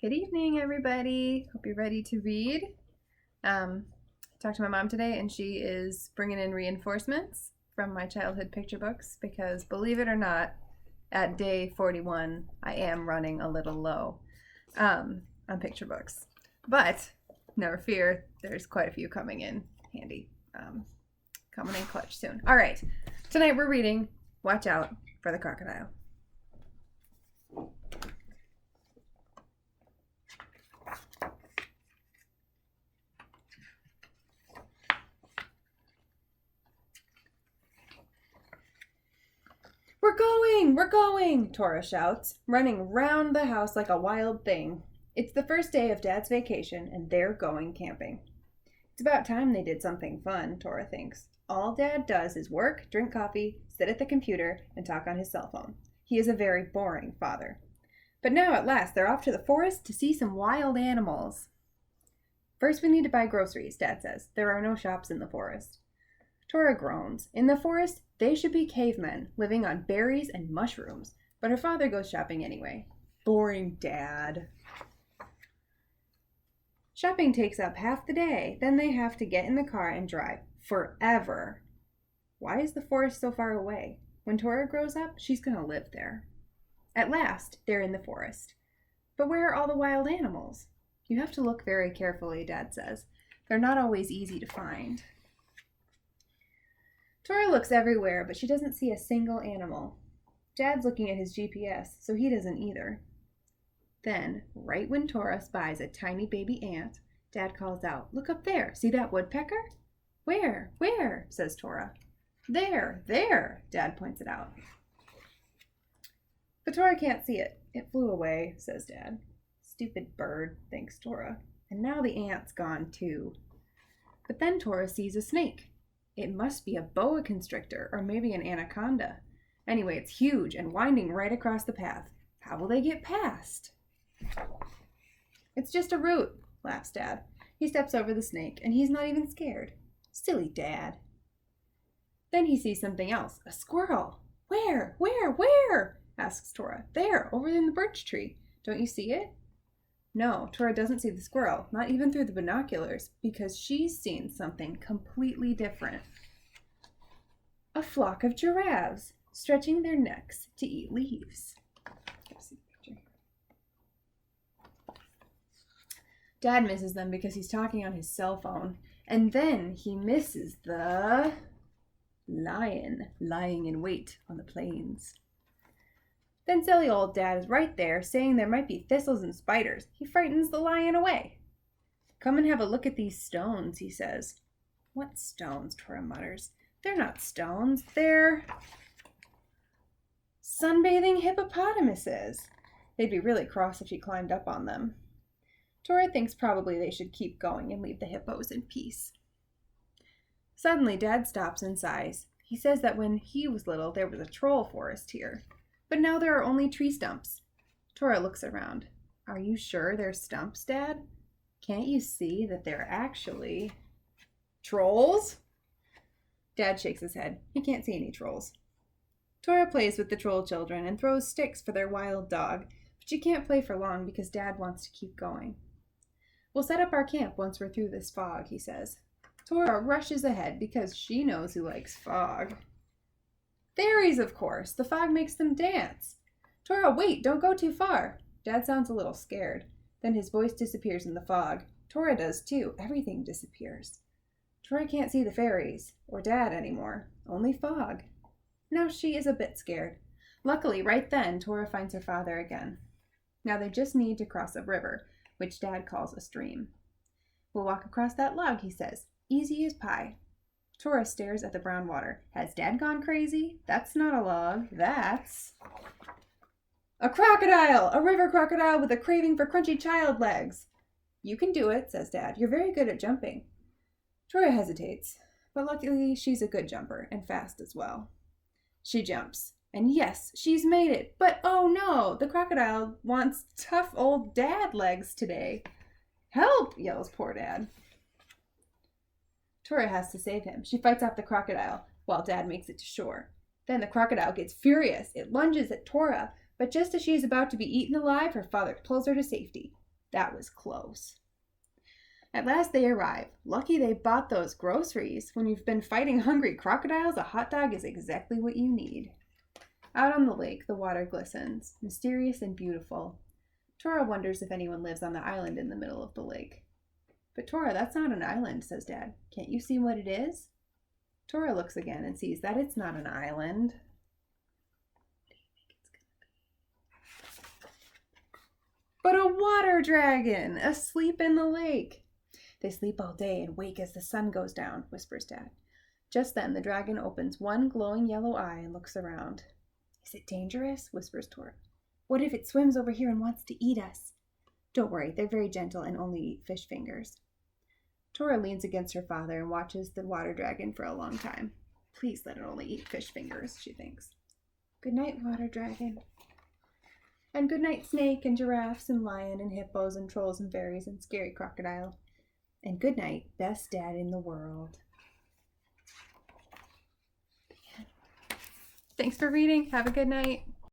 Good evening, everybody. Hope you're ready to read. Talked to my mom today, and she is bringing in reinforcements from my childhood picture books because, believe it or not, at day 41, I am running a little low on picture books. But never fear, there's quite a few coming in handy, coming in clutch soon. All right, tonight we're reading Watch Out for the Crocodile. We're going, Tora shouts, running round the house like a wild thing. It's the first day of Dad's vacation, and they're going camping. It's about time they did something fun, Tora thinks. All Dad does is work, drink coffee, sit at the computer, and talk on his cell phone. He is a very boring father. But now, at last, they're off to the forest to see some wild animals. First, we need to buy groceries, Dad says. There are no shops in the forest. Tora groans. In the forest, they should be cavemen, living on berries and mushrooms. But her father goes shopping anyway. Boring Dad. Shopping takes up half the day. Then they have to get in the car and drive. Forever. Why is the forest so far away? When Tora grows up, she's going to live there. At last, they're in the forest. But where are all the wild animals? You have to look very carefully, Dad says. They're not always easy to find. Tora looks everywhere, but she doesn't see a single animal. Dad's looking at his GPS, so he doesn't either. Then, right when Tora spies a tiny baby ant, Dad calls out, "Look up there! See that woodpecker?" "Where? Where?" says Tora. "There! There!" Dad points it out. But Tora can't see it. "It flew away," says Dad. "Stupid bird," thinks Tora. And now the ant's gone too. But then Tora sees a snake. It must be a boa constrictor or maybe an anaconda. Anyway, it's huge and winding right across the path. How will they get past? "It's just a root," laughs Dad. He steps over the snake, and he's not even scared. Silly Dad. Then he sees something else, a squirrel. "Where? Where? Where?" asks Tora. "There, over in the birch tree. Don't you see it?" No, Tora doesn't see the squirrel, not even through the binoculars, because she's seen something completely different. A flock of giraffes, stretching their necks to eat leaves. Dad misses them because he's talking on his cell phone, and then he misses the lion lying in wait on the plains. Then silly old Dad is right there, saying there might be thistles and spiders. He frightens the lion away. "Come and have a look at these stones," he says. "What stones?" Tora mutters. "They're not stones. They're sunbathing hippopotamuses. They'd be really cross if she climbed up on them." Tora thinks probably they should keep going and leave the hippos in peace. Suddenly, Dad stops and sighs. He says that when he was little, there was a troll forest here. But now there are only tree stumps. Tora looks around. "Are you sure they're stumps, Dad? Can't you see that they're actually trolls?" Dad shakes his head. He can't see any trolls. Tora plays with the troll children and throws sticks for their wild dog, but she can't play for long because Dad wants to keep going. "We'll set up our camp once we're through this fog," he says. Tora rushes ahead because she knows who likes fog. Fairies, of course. The fog makes them dance. "Tora, wait, don't go too far." Dad sounds a little scared. Then his voice disappears in the fog. Tora does too. Everything disappears. Tora can't see the fairies or Dad anymore. Only fog. Now she is a bit scared. Luckily, right then, Tora finds her father again. Now they just need to cross a river, which Dad calls a stream. "We'll walk across that log," he says. "Easy as pie." Tora stares at the brown water. Has Dad gone crazy? That's not a log. That's a crocodile! A river crocodile with a craving for crunchy child legs. "You can do it," says Dad. "You're very good at jumping." Tora hesitates, but luckily she's a good jumper and fast as well. She jumps, and yes, she's made it. But oh no, the crocodile wants tough old Dad legs today. "Help!" yells poor Dad. Tora has to save him. She fights off the crocodile while Dad makes it to shore. Then the crocodile gets furious. It lunges at Tora, but just as she is about to be eaten alive, her father pulls her to safety. That was close. At last they arrive. Lucky they bought those groceries. When you've been fighting hungry crocodiles, a hot dog is exactly what you need. Out on the lake, the water glistens, mysterious and beautiful. Tora wonders if anyone lives on the island in the middle of the lake. But Tora, that's not an island, says Dad. Can't you see what it is? Tora looks again and sees that it's not an island. But a water dragon, asleep in the lake. They sleep all day and wake as the sun goes down, whispers Dad. Just then the dragon opens one glowing yellow eye and looks around. Is it dangerous? Whispers Tora. What if it swims over here and wants to eat us? Don't worry, they're very gentle and only eat fish fingers. Tora leans against her father and watches the water dragon for a long time. Please let it only eat fish fingers, she thinks. Good night, water dragon. And good night, snake and giraffes and lion and hippos and trolls and fairies and scary crocodile. And good night, best dad in the world. Thanks for reading. Have a good night.